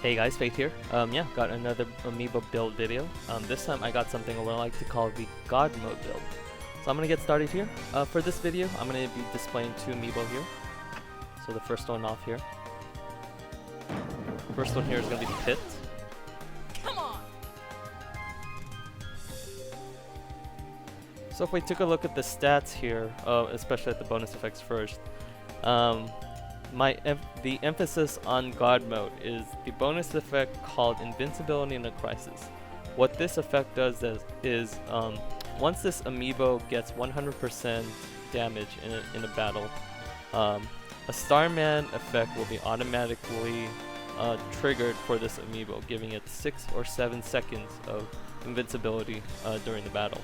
Hey guys, Faith here. Yeah, got another Amiibo build video. This time I got something I like to call the God Mode build. So I'm gonna get started here. For this video, I'm gonna be displaying two Amiibo here. So the first one off here. First one here is gonna be the Pit. Come on. So if we took a look at the stats here, especially at the bonus effects first, the emphasis on God Mode is the bonus effect called Invincibility in a Crisis. What this effect does is once this Amiibo gets 100% damage in a battle, a Starman effect will be automatically triggered for this Amiibo, giving it 6 or 7 seconds of invincibility during the battle.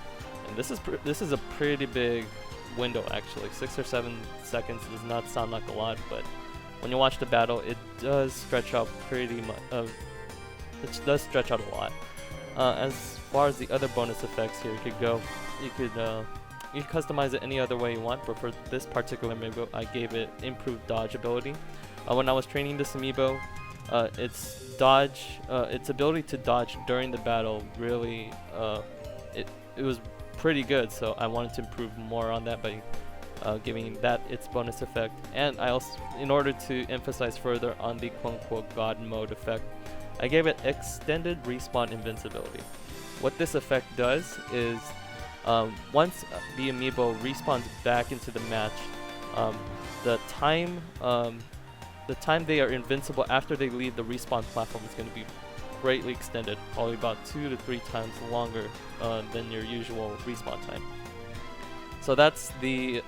And this is a pretty big window actually. 6 or 7 seconds does not sound like a lot, but when you watch the battle, it does stretch out pretty much. It does stretch out a lot. As far as the other bonus effects here, you could customize it any other way you want. But for this particular Amiibo, I gave it improved dodge ability. When I was training this Amiibo, its ability to dodge during the battle really, it was pretty good. So I wanted to improve more on that by giving that its bonus effect, and I also, in order to emphasize further on the quote-unquote God Mode effect, I gave it extended respawn invincibility. What this effect does is, once the Amiibo respawns back into the match, the time they are invincible after they leave the respawn platform is going to be greatly extended, probably about 2 to 3 times longer than your usual respawn time. So that's the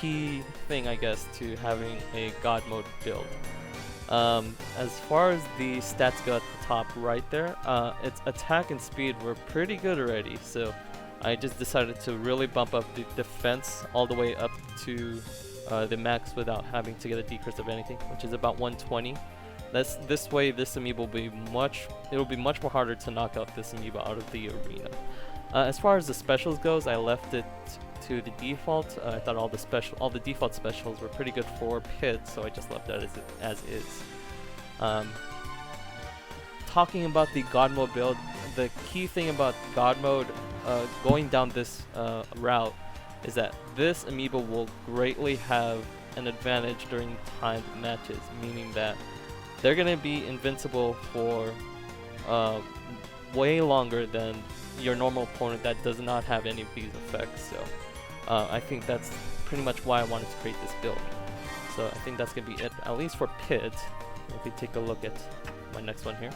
key thing, I guess, to having a God Mode build. As far as the stats go at the top right there, its attack and speed were pretty good already, so I just decided to really bump up the defense all the way up to the max without having to get a decrease of anything, which is about 120. This way, this Amiibo will be much more harder to knock out this Amiibo out of the arena. As far as the specials goes, I left it to the default. I thought all the default specials were pretty good for Pit, so I just left that as is. Talking about the God Mode build, the key thing about God Mode going down this route is that this Amiibo will greatly have an advantage during timed matches, meaning that they're going to be invincible for way longer than your normal opponent that does not have any of these effects. So I think that's pretty much why I wanted to create this build. So I think that's going to be it, at least for Pit. If we take a look at my next one here.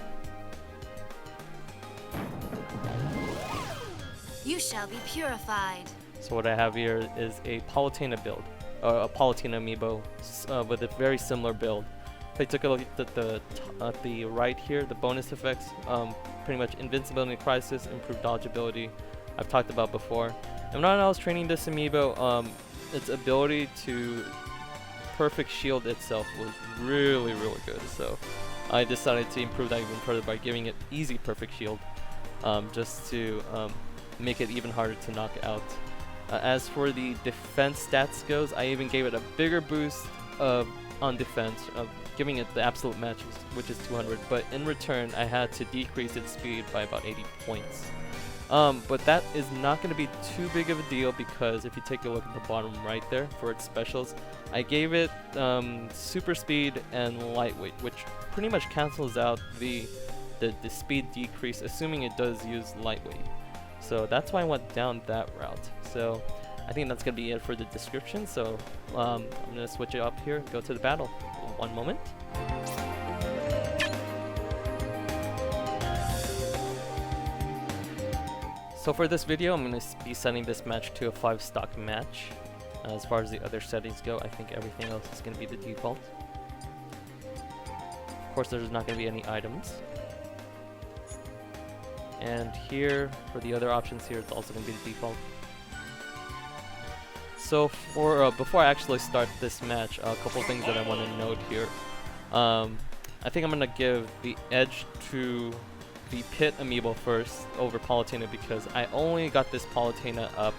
You shall be purified. So what I have here is a Palutena build, a Palutena Amiibo with a very similar build. If I took a look at the right here, the bonus effects, pretty much Invincibility in Crisis, improved dodge ability, I've talked about before. And when I was training this Amiibo, its ability to perfect shield itself was really good. So I decided to improve that even further by giving it easy perfect shield, just to make it even harder to knock out. As for the defense stats goes, I even gave it a bigger boost on defense, giving it the absolute match, which is 200, but in return I had to decrease its speed by about 80 points. But that is not going to be too big of a deal, because if you take a look at the bottom right there for its specials, I gave it super speed and lightweight, which pretty much cancels out the speed decrease, assuming it does use lightweight. So that's why I went down that route. So I think that's going to be it for the description. So I'm going to switch it up here, go to the battle. One moment. So for this video, I'm going to be setting this match to a 5-stock match. As far as the other settings go, I think everything else is going to be the default. Of course, there's not going to be any items. And here, for the other options here, it's also going to be the default. So for before I actually start this match, a couple things that I want to note here. I think I'm going to give the edge to the Pit Amiibo first over Palutena, because I only got this Palutena up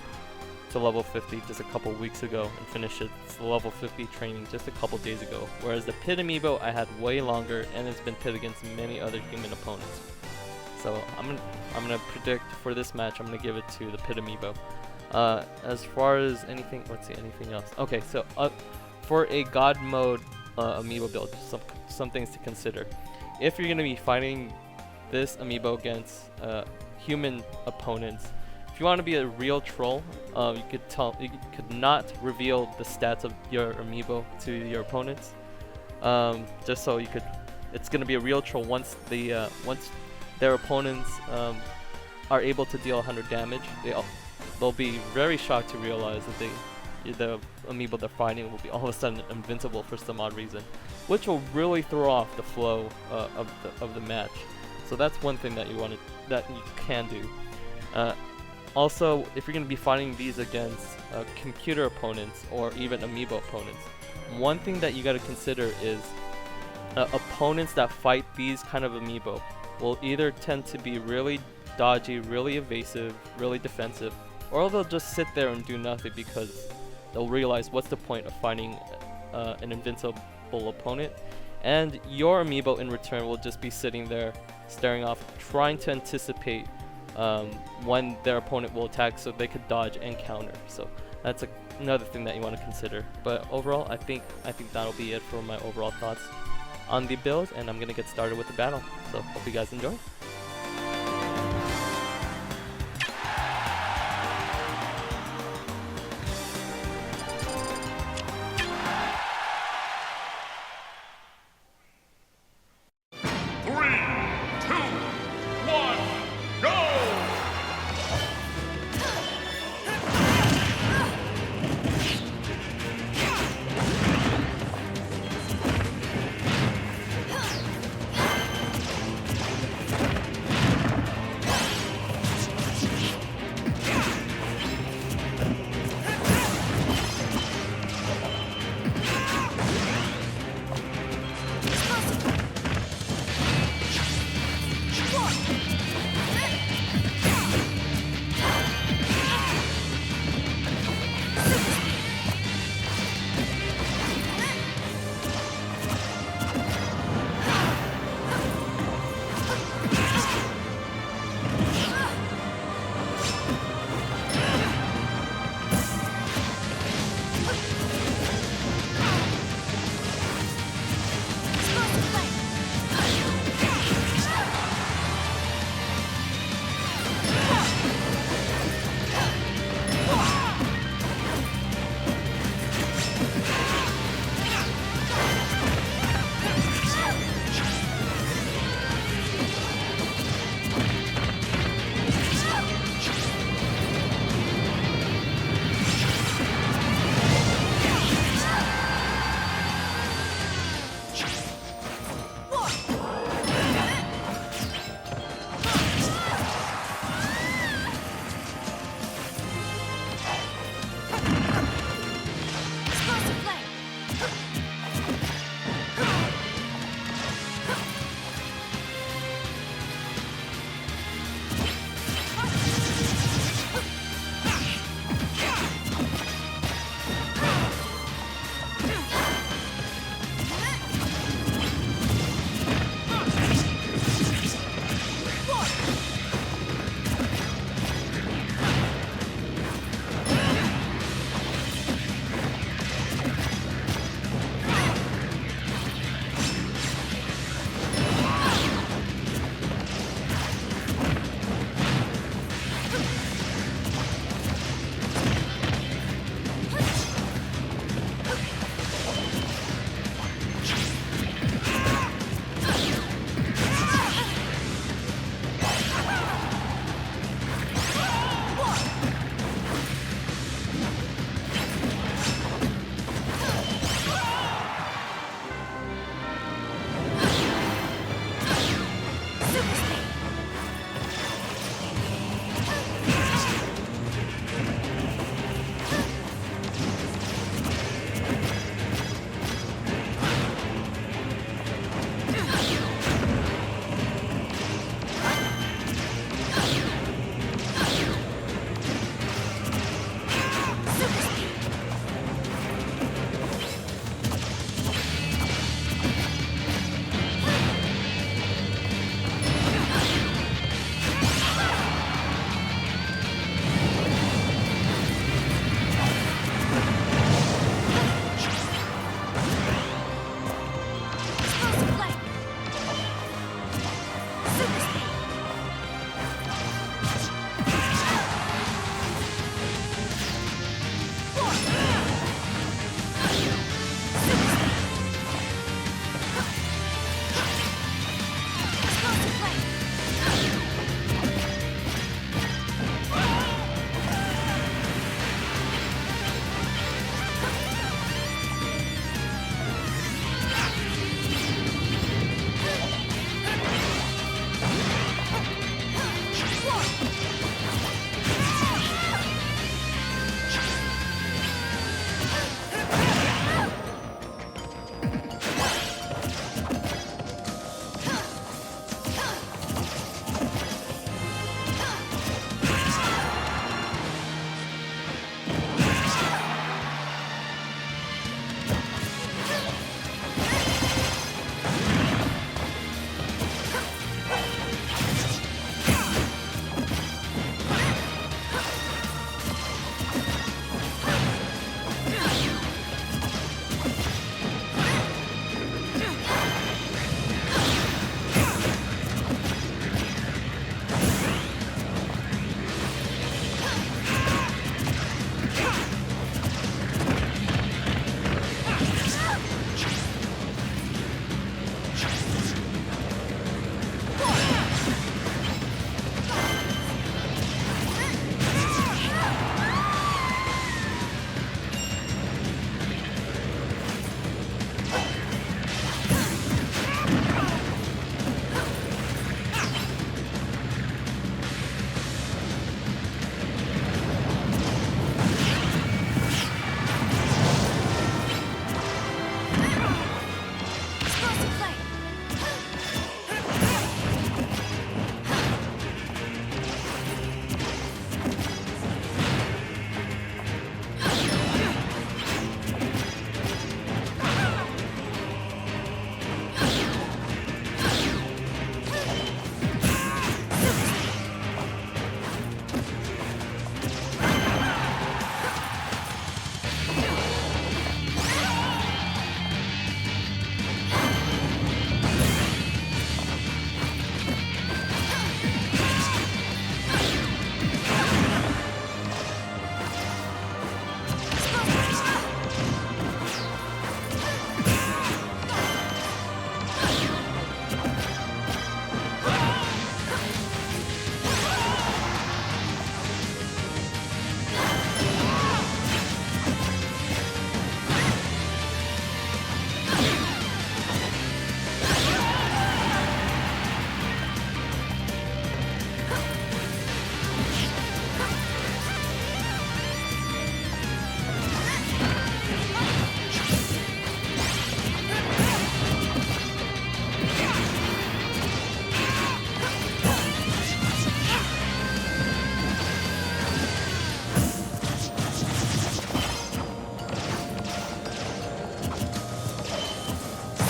to level 50 just a couple weeks ago and finished its level 50 training just a couple days ago. Whereas the Pit Amiibo I had way longer, and it's been pit against many other human opponents. So I'm gonna predict for this match, I'm gonna give it to the Pit Amiibo. As far as anything, let's see, anything else. Okay, so for a God mode Amiibo build, some things to consider. If you're gonna be fighting this Amiibo against human opponents, if you want to be a real troll, you could not reveal the stats of your Amiibo to your opponents, just so you could. It's gonna be a real troll once their opponents are able to deal 100 damage. They'll be very shocked to realize that the Amiibo they're fighting will be all of a sudden invincible for some odd reason, which will really throw off the flow of the match. So that's one thing that you can do. Also, if you're going to be fighting these against computer opponents or even Amiibo opponents, one thing that you got to consider is opponents that fight these kind of Amiibo will either tend to be really dodgy, really evasive, really defensive, or they'll just sit there and do nothing because they'll realize what's the point of fighting an invincible opponent, and your Amiibo in return will just be sitting there staring off, trying to anticipate when their opponent will attack so they could dodge and counter. So that's another thing that you want to consider. But overall, I think that'll be it for my overall thoughts on the build, and I'm gonna get started with the battle. So hope you guys enjoy.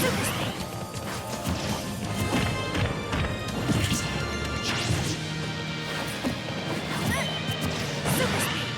Super speed. Super speed.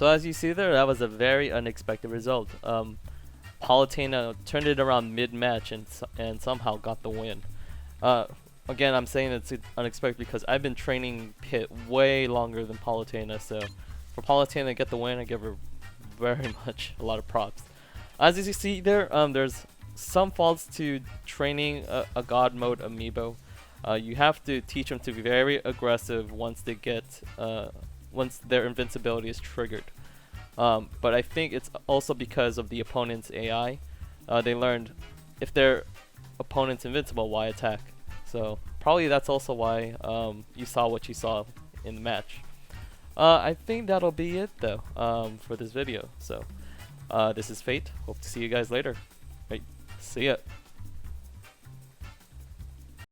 So as you see there, that was a very unexpected result. Palutena turned it around mid-match and somehow got the win. Again, I'm saying it's unexpected because I've been training Pit way longer than Palutena, so for Palutena to get the win, I give her very much a lot of props. As you see there, there's some faults to training a God Mode amiibo. You have to teach them to be very aggressive once they get once their invincibility is triggered. But I think it's also because of the opponent's AI. They learned if their opponent's invincible, why attack? So probably that's also why you saw what you saw in the match. I think that'll be it though for this video. So this is Fate. Hope to see you guys later. Right, see ya.